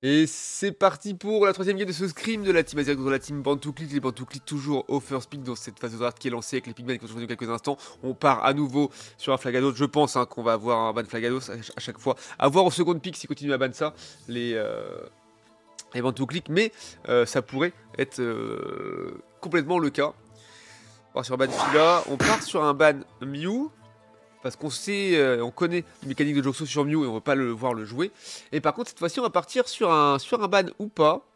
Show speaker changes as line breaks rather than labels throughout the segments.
Et c'est parti pour la troisième game de ce scrim de la team Azir contre la team Bantu-Click. Les Bantu-Click toujours au first pick dans cette phase de draft qui est lancée avec les pigmen qui vont se revenir dans quelques instants. On part à nouveau sur un Flagados. Je pense qu'on va avoir un ban Flagados à chaque fois. À voir au second pick s'ils continuent à ban ça, les Bantu-Click. Mais ça pourrait être complètement le cas. On part sur un ban Fila. On part sur un ban Mew. Parce qu'on sait, on connaît les mécaniques de Joxo sur Mew et on ne veut pas le voir le jouer. Et par contre, cette fois-ci, on va partir sur un ban ou pas.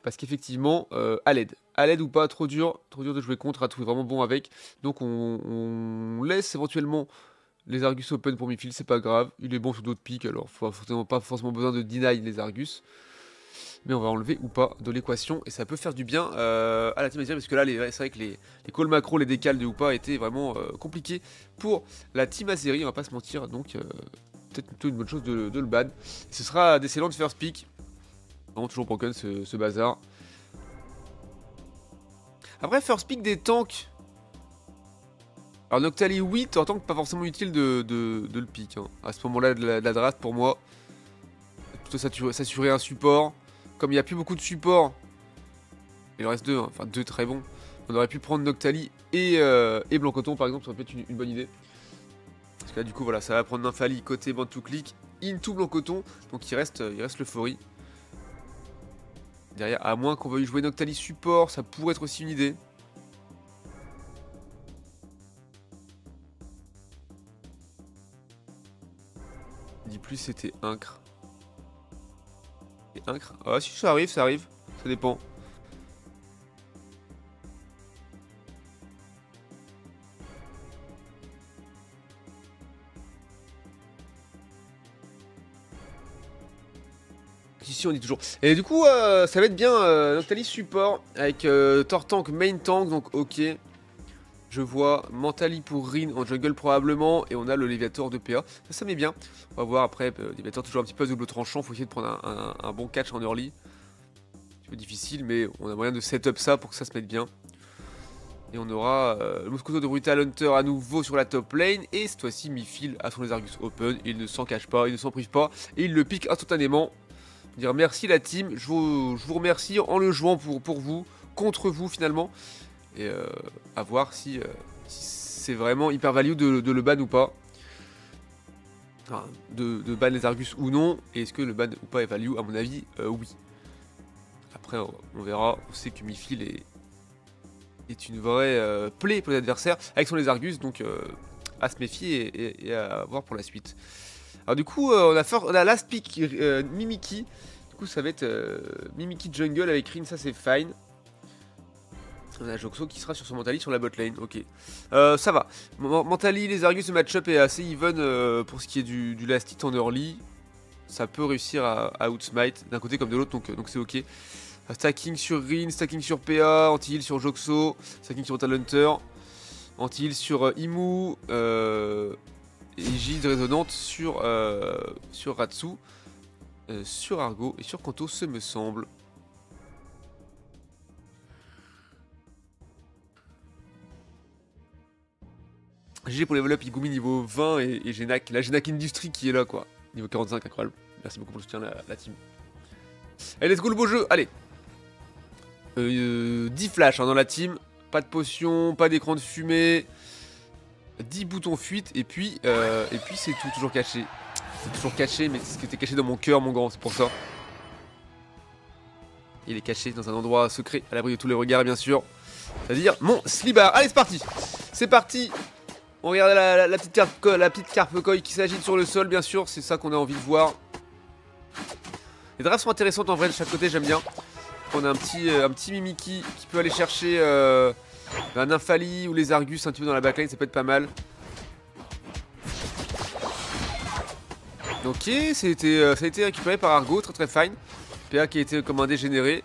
Parce qu'effectivement, à l'aide. À l'aide ou pas, trop dur de jouer contre, à trouver vraiment bon avec. Donc on laisse éventuellement les Argus open pour Mifil, c'est pas grave. Il est bon sur d'autres picks, alors pas forcément besoin de deny les Argus. Mais on va enlever ou pas de l'équation et ça peut faire du bien à la team Azir parce que là c'est vrai que les calls macro, les décals de Oupa étaient vraiment compliqués pour la team Azir, on va pas se mentir, donc peut-être plutôt une bonne chose de le ban. Et ce sera d'excellent de first pick, vraiment toujours broken ce bazar. Après first pick des tanks, alors Noctali oui, en tant que pas forcément utile de le pick, hein. À ce moment-là de la draft pour moi, plutôt s'assurer un support. Comme il n'y a plus beaucoup de supports, il en reste deux, hein, enfin deux très bons, on aurait pu prendre Noctali et Blancoton par exemple, ça aurait pu être une bonne idée. Parce que là du coup voilà, ça va prendre Nymphali côté Bantu-Click, into Blancoton, donc il reste l'Euphorie. Derrière, à moins qu'on veuille jouer Noctali support, ça pourrait être aussi une idée. Dit plus c'était Incre. Et Incre, ah si ça arrive, ça dépend. Ici on dit toujours. Et du coup ça va être bien Noctali support avec Tortank main tank, donc ok. Je vois Mentali pour Rin en jungle probablement et on a le Léviator de PA. Ça met bien. On va voir après, Léviator toujours un petit peu à double tranchant, faut essayer de prendre un bon catch en early. Un petit peu difficile mais on a moyen de setup ça pour que ça se mette bien. Et on aura le Moscoso de Brutal Hunter à nouveau sur la top lane. Et cette fois-ci Mifil a son les Argus open, il ne s'en cache pas, il ne s'en prive pas. Et il le pique instantanément. Dire merci la team, je vous remercie en le jouant pour vous, contre vous finalement. Et à voir si c'est vraiment hyper value de le ban ou pas. Enfin, de ban les Argus ou non. Et est-ce que le ban ou pas est value? À mon avis, oui. Après, on verra. On sait que Mifil est une vraie plaie pour les adversaires avec son les Argus. Donc à se méfier et à voir pour la suite. Alors du coup, on a last pick Mimiki. Du coup, ça va être Mimiki jungle avec Rin, ça c'est fine. On a Joxo qui sera sur son Mentali sur la bot lane, ok. Ça va. Mentali, les Argus, le match-up est assez even pour ce qui est du last hit en early. Ça peut réussir à outsmite d'un côté comme de l'autre, donc c'est ok. Stacking sur Rin, stacking sur PA, anti-heal sur Joxo, stacking sur Talenter, anti-heal sur Imu, et Gide résonante sur Ratsu, sur Argo et sur Kanto, ce me semble. GG pour level up, Igumi niveau 20 et Genak, la Genak Industry qui est là quoi. Niveau 45, incroyable. Merci beaucoup pour le soutien la team. Allez, let's go le beau jeu, allez. 10 flashs hein, dans la team, pas de potion, pas d'écran de fumée, 10 boutons fuite et puis c'est tout, toujours caché. C'est toujours caché mais c'est ce qui était caché dans mon cœur mon grand, c'est pour ça. Il est caché dans un endroit secret, à l'abri de tous les regards bien sûr. C'est-à-dire mon slibard. Allez c'est parti. C'est parti. On regarde la petite carpe koi qui s'agite sur le sol, bien sûr, c'est ça qu'on a envie de voir. Les drafts sont intéressantes en vrai de chaque côté, j'aime bien. On a un petit Mimiki qui peut aller chercher un Nymphali ou les Argus un petit peu dans la backline, ça peut être pas mal. Ok, ça a été récupéré par Argo, très très fine. PA qui a été comme un dégénéré.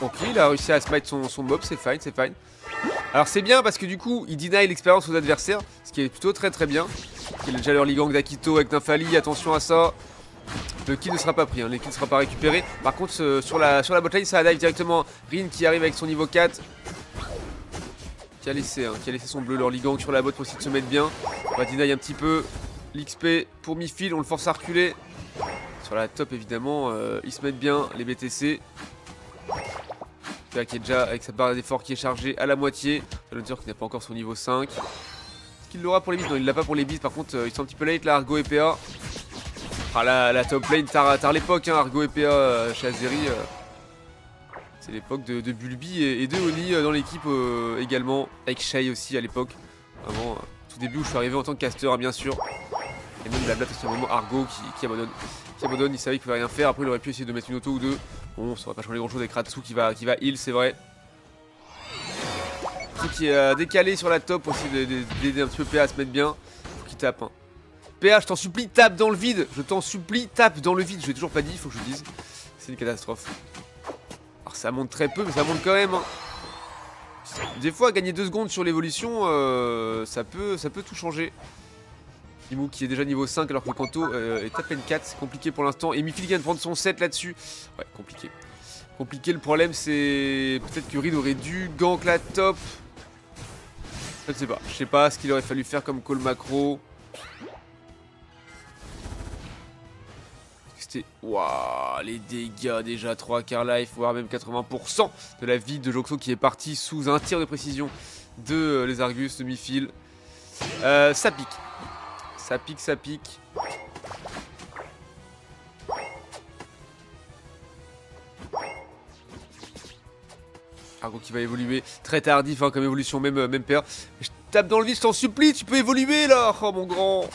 Ok, il a réussi à smite son mob, c'est fine, c'est fine. Alors c'est bien parce que du coup il deny l'expérience aux adversaires, ce qui est plutôt très très bien. Il a déjà leur gang d'Akito avec Nymphali, attention à ça. Le kill ne sera pas pris, hein. Le kill ne sera pas récupéré. Par contre sur la botlane ça dive directement. Rin qui arrive avec son niveau 4. Qui a laissé son bleu leur gang sur la bot pour essayer de se mettre bien. On va deny un petit peu L'XP pour Mifil, on le force à reculer. Sur la top évidemment, ils se mettent bien, les BTC. PA qui est déjà avec sa barre d'effort qui est chargée à la moitié. Hunter qui n'a pas encore son niveau 5. Est-ce qu'il l'aura pour les bises? Non, il l'a pas pour les bises. Par contre, ils sont un petit peu late là, Argo et PA. Ah, la top lane, tard l'époque, hein, Argo et PA chez Azeri. C'est l'époque de Bulbi et de Oni dans l'équipe également. Avec Shay aussi à l'époque. Vraiment, tout début où je suis arrivé en tant que caster, hein, bien sûr. Et même Blablat aussi à un moment, Argo qui abandonne. Il savait qu'il pouvait rien faire. Après, il aurait pu essayer de mettre une auto ou deux. Bon, ça aurait pas changé grand chose avec Ratsu qui va heal, c'est vrai. Qui est décalé sur la top aussi, d'aider un petit peu PA à se mettre bien. Faut qu'il tape. Hein. PA, je t'en supplie, tape dans le vide. Je t'en supplie, tape dans le vide. Je l'ai toujours pas dit, il faut que je le dise. C'est une catastrophe. Alors, ça monte très peu, mais ça monte quand même. Hein. Des fois, gagner 2 secondes sur l'évolution, ça peut tout changer. Imu qui est déjà niveau 5 alors que Kanto est à peine 4, c'est compliqué pour l'instant. Et Mifil vient de prendre son 7 là-dessus. Ouais, compliqué. Compliqué, le problème c'est peut-être que Reed aurait dû gank la top. Je sais pas ce qu'il aurait fallu faire comme call macro. C'était... Waouh, les dégâts déjà, 3 quarts life, voire même 80% de la vie de Joxo qui est parti sous un tir de précision de les Argus de Mifil. Ça pique. Ça pique. Argo qui va évoluer. Très tardif hein, comme évolution, même paire. Je tape dans le vide, je t'en supplie, tu peux évoluer là. Oh mon grand.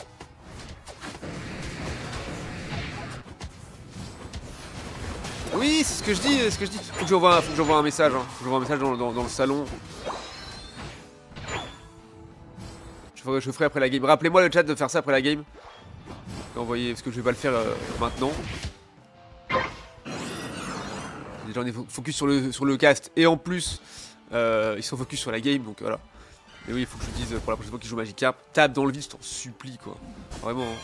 Oui, c'est ce que je dis, Faut que j'envoie un message, hein. Faut que j'envoie un message dans le salon. Je ferai après la game. Rappelez-moi le chat de faire ça après la game. Envoyez, parce que je vais pas le faire maintenant. Déjà on est focus sur le cast et en plus ils sont focus sur la game donc voilà. Mais oui, il faut que je dise pour la prochaine fois qu'ils jouent Magikarp, tape dans le vide, je t'en supplie quoi. Vraiment. Hein.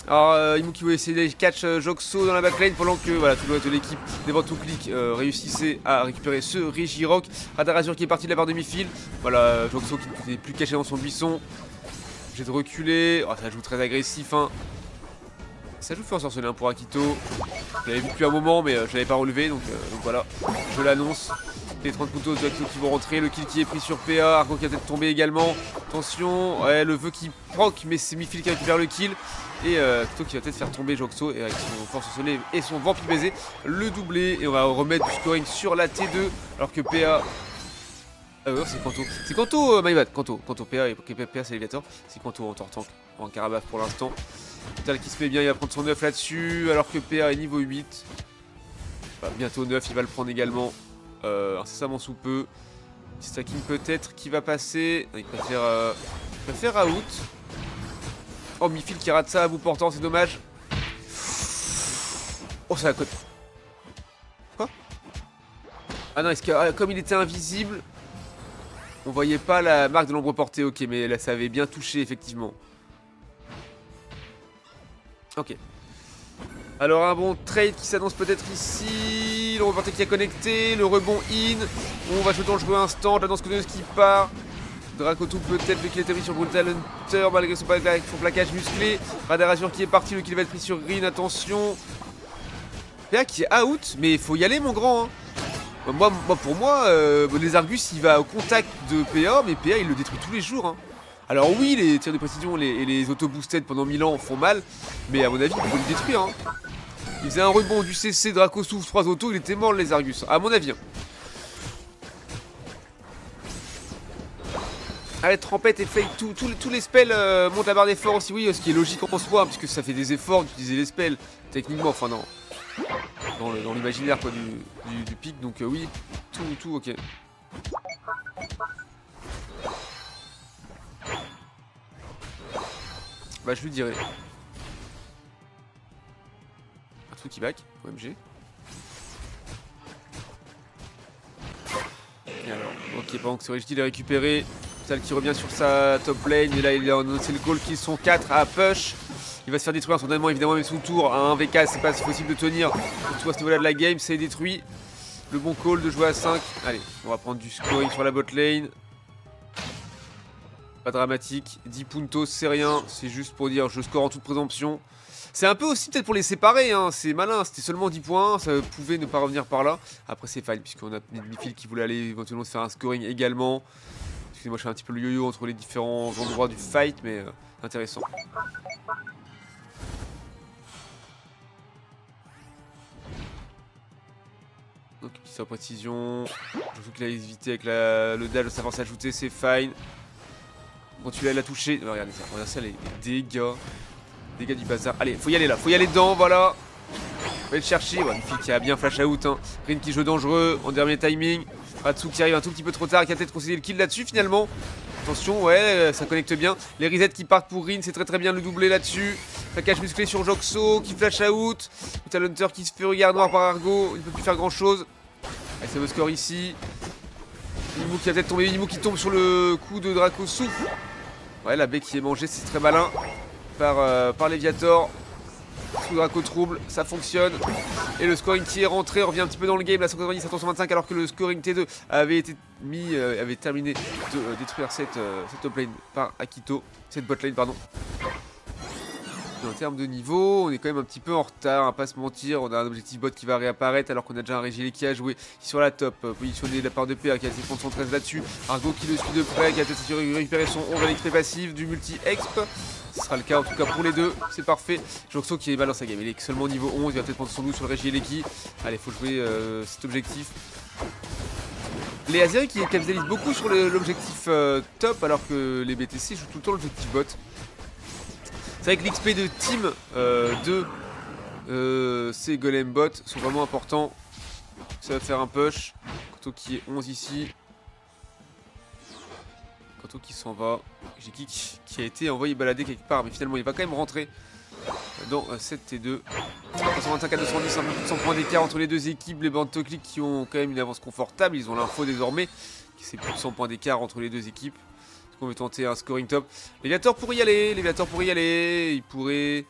Alors Imu qui veut essayer de catch Joxo dans la backline pendant que voilà, tout le reste de l'équipe des ventes au clic réussissait à récupérer ce Regirock. Radar Azur qui est parti de la barre de Mifil. Voilà, Joxo qui n'est plus caché dans son buisson. J'ai de reculer. Oh, ça joue très agressif hein. Ça joue fort sorcelé pour Akito. Je l'avais vu depuis un moment mais je l'avais pas relevé donc voilà, je l'annonce. Les 30 couteaux de Akito qui vont rentrer, le kill qui est pris sur PA, Argo qui va peut-être tomber également. Attention, ouais, le vœu qui proc mais c'est Mifil qui récupère le kill. Et Akito qui va peut-être faire tomber Joxo et avec son force sorcelé et son vampire baiser le doubler. Et on va remettre du scoring sur la T2 alors que PA... c'est Kanto. C'est Kanto, my bad. Kanto, PA et PA c'est Elevator. C'est Kanto en Tortank, en Carabaf pour l'instant. Total qui se met bien, il va prendre son 9 là-dessus, alors que PA est niveau 8. Enfin, bientôt 9, il va le prendre également incessamment sous peu. Stacking peut-être qui va passer. Non, il préfère out. Oh, Mifil qui rate ça à bout portant, c'est dommage. Oh, ça a côté. Quoi? Ah non, est-ce que comme il était invisible, on voyait pas la marque de l'ombre portée. Ok, mais là ça avait bien touché effectivement. Ok. Alors un bon trade qui s'annonce peut-être ici. Le reporter qui a connecté. Le rebond in. On va jouer jouer instant. J'annonce que qui part. Dracotou peut-être le kill est pris sur Brutal Hunter malgré son plaquage musclé. Radar Azur qui est parti. Le kill va être pris sur Rin. Attention. PA qui est out. Mais il faut y aller mon grand. Hein. Pour moi, les Argus il va au contact de PA. Mais PA il le détruit tous les jours. Hein. Alors oui, les tirs de précision et les auto-boosted pendant 1000 ans font mal, mais à mon avis, il faut le détruire. Hein. Il faisait un rebond du CC, Draco souffle 3 autos, il était mort les Argus, à mon avis. Hein. Allez, Trempette et Fake, tous les spells montent la barre d'effort aussi, oui, ce qui est logique en soi, puisque ça fait des efforts d'utiliser les spells, techniquement, enfin non. Dans l'imaginaire quoi du pic, donc oui, tout ok. Bah je lui dirai. Un truc qui back, OMG. Et alors, ok, pendant que Rigid est récupéré, Tal qui revient sur sa top lane, et là il a annoncé le call qui sont 4 à push. Il va se faire détruire son évidemment, mais son tour à 1v4, c'est pas si possible de tenir. Surtout à ce niveau-là de la game, c'est détruit. Le bon call de jouer à 5. Allez, on va prendre du scoring sur la bot lane. Pas dramatique. 10 puntos, c'est rien. C'est juste pour dire je score en toute présomption. C'est un peu aussi peut-être pour les séparer, hein. C'est malin. C'était seulement 10 points. Ça pouvait ne pas revenir par là. Après, c'est fine, puisqu'on a Midfield qui voulait aller éventuellement se faire un scoring également. Excusez-moi, je fais un petit peu le yo-yo entre les différents endroits du fight, mais intéressant. Donc, petite précision. Je trouve qu'il a évité avec le dash de sa force ajoutée, c'est fine. Quand tu l'a touché. Oh, regardez ça, regarde ça, les dégâts. Dégâts du bazar. Allez, faut y aller là, faut y aller dedans, voilà. On va le chercher. Ouais, une fille qui a bien flash out. Hein. Rin qui joue dangereux en dernier timing. Ratsu qui arrive un tout petit peu trop tard, qui a peut-être concédé le kill là-dessus finalement. Attention, ouais, ça connecte bien. Les resets qui partent pour Rin, c'est très bien le doubler là-dessus. Plaquage musclé sur Joxo qui flash out. Le Hunter qui se fait regard noir par Argo. Il ne peut plus faire grand-chose. Allez, c'est le score ici. Minimou qui a peut-être tombé. Minimou qui tombe sur le coup de Draco souffle. Ouais, la baie qui est mangée, c'est très malin par Léviator. Sous Draco trouble, ça fonctionne. Et le scoring qui est rentré, on revient un petit peu dans le game. La 190 à 125 alors que le scoring T2 avait été mis, avait terminé de détruire cette top lane par Akito. Cette bot lane, pardon. Et en termes de niveau, on est quand même un petit peu en retard, on va pas se mentir. On a un objectif bot qui va réapparaître alors qu'on a déjà un Régilé qui a joué sur la top, positionné de la part de PA qui a été concentré là-dessus. Argo qui le suit de près, qui a peut-être récupéré son 11 XP passif, du multi-exp. Ce sera le cas en tout cas pour les deux, c'est parfait. Joxo qui est mal dans sa game, il est seulement niveau 11, il va peut-être prendre son loup sur le Régilé qui. Allez, faut jouer cet objectif. Les Azeri qui capitalisent beaucoup sur l'objectif top alors que les BTC jouent tout le temps l'objectif bot. C'est vrai que l'XP de team de ces golem bots sont vraiment importants. Ça va faire un push. Koto qui est 11 ici. Koto qui s'en va. J'ai qui a été envoyé balader quelque part, mais finalement il va quand même rentrer dans cette T2. 125 à 210, un peu plus de 100 points d'écart entre les deux équipes. Les bandes Toclic qui ont quand même une avance confortable. Ils ont l'info désormais. C'est plus de 100 points d'écart entre les deux équipes. On veut tenter un scoring top. Léviator pourrait y aller, il pourrait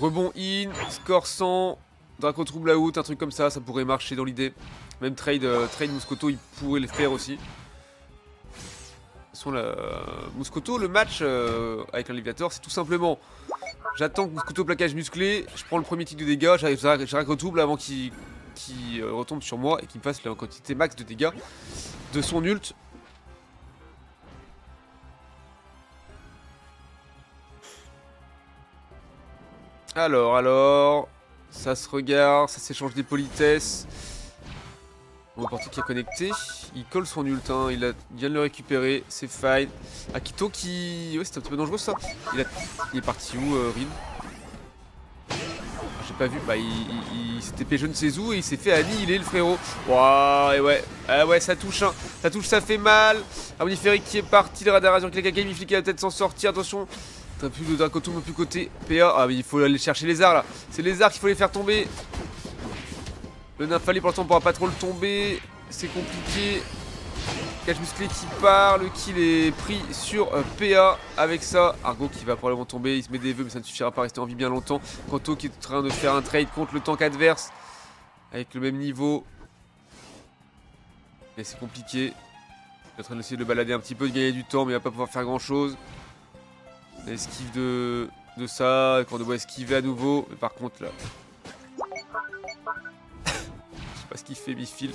rebond in, score 100, Draco trouble out, un truc comme ça pourrait marcher dans l'idée. Même trade Muscoto, il pourrait le faire aussi. De toute façon, Muscoto, le match avec un Léviator, c'est tout simplement, j'attends que Muscoto plaquage musclé, je prends le premier tic de dégâts, j'arrête retrouble avant qu'il retombe sur moi et qu'il me fasse la quantité max de dégâts de son ult. Alors, ça se regarde, ça s'échange des politesses. Bon, parti qui est connecté, il colle son ult, hein. Il vient de le récupérer, c'est fine. Akito qui... Ouais, c'est un petit peu dangereux ça. Il est parti où, Rin? J'ai pas vu, bah il s'était fait je ne sais où et il s'est fait annihiler le frérot. Waouh, et ouais, ah ouais, ça touche, hein. Ça touche, ça fait mal. Omniférique qui est parti, le radar sur quelqu'un qui va peut-être s'en sortir, attention. T'as plus de Draco Tomb, plus côté PA. Ah mais il faut aller chercher les arts là. C'est les arts qu'il faut les faire tomber. Le Nymphali pour l'instant pourra pas trop le tomber. C'est compliqué. Cache musclé qui part. Le kill est pris sur PA. Avec ça, Argo qui va probablement tomber. Il se met des vœux mais ça ne suffira pas à rester en vie bien longtemps. Kanto qui est en train de faire un trade contre le tank adverse. Avec le même niveau. Mais c'est compliqué. Il est en train d'essayer de le balader un petit peu, de gagner du temps mais il va pas pouvoir faire grand chose. On esquive de ça, et quand on doit esquiver à nouveau. Mais par contre là. Je sais pas ce qu'il fait, Bifil.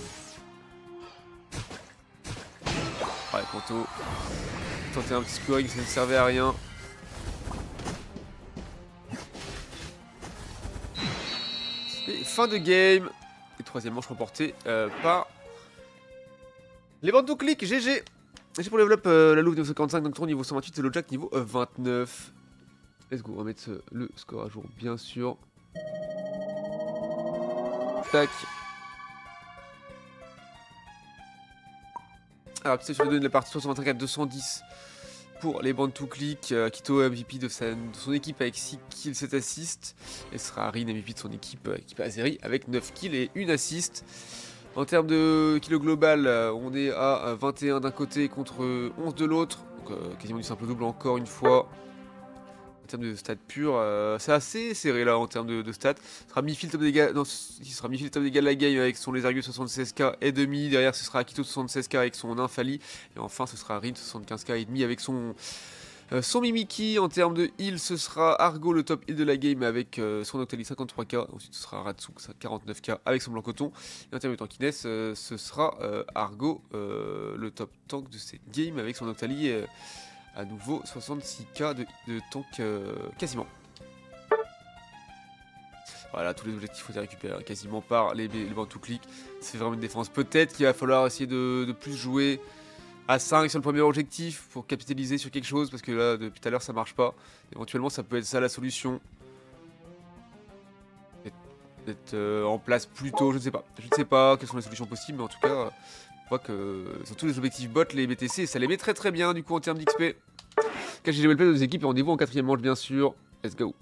Ouais, Kanto. Tenter un petit scoring, ça ne servait à rien. Et fin de game. Et troisième manche remportée par les bandes clic, GG. J'ai pour le develop la Louve niveau 55, donc niveau 128 et le Jack niveau 29. Let's go, on va mettre le score à jour bien sûr. Tac. Alors, petit sur les données de la partie 65 à 210 pour les bandes to click. Akito MVP de son équipe avec 6 kills, 7 assists. Et sera Rin MVP de son équipe Azeri avec 9 kills et 1 assist. En termes de kilo global, on est à 21 d'un côté contre 11 de l'autre. Donc quasiment du simple double encore une fois. termes de stats purs, c'est assez serré là en termes de stats. Ce sera Mifil top dégâts, non, il sera Mifil top dégâts de la game avec son Lézargus 76k et demi. Derrière, ce sera Akito 76k avec son Infali. Et enfin, ce sera Rin 75k et demi avec son Mimiki. En termes de heal, ce sera Argo le top heal de la game avec son Octali 53k. Ensuite, ce sera Ratsu 49k avec son blanc coton. Et en termes de tankiness, ce sera Argo le top tank de cette game avec son Octali. À nouveau 66k de tank quasiment. Voilà, tous les objectifs ont été récupérés quasiment par les bandes tout clic. C'est vraiment une défense. Peut-être qu'il va falloir essayer de plus jouer à 5 sur le premier objectif pour capitaliser sur quelque chose, parce que là, depuis tout à l'heure, ça marche pas. Éventuellement, ça peut être ça la solution. D'être en place plus tôt, je ne sais pas. Je ne sais pas quelles sont les solutions possibles, mais en tout cas, on voit que surtout les objectifs bots, les BTC, ça les met très très bien du coup en termes d'XP. J'ai level play de nos équipes et rendez-vous en 4ème manche bien sûr. Let's go.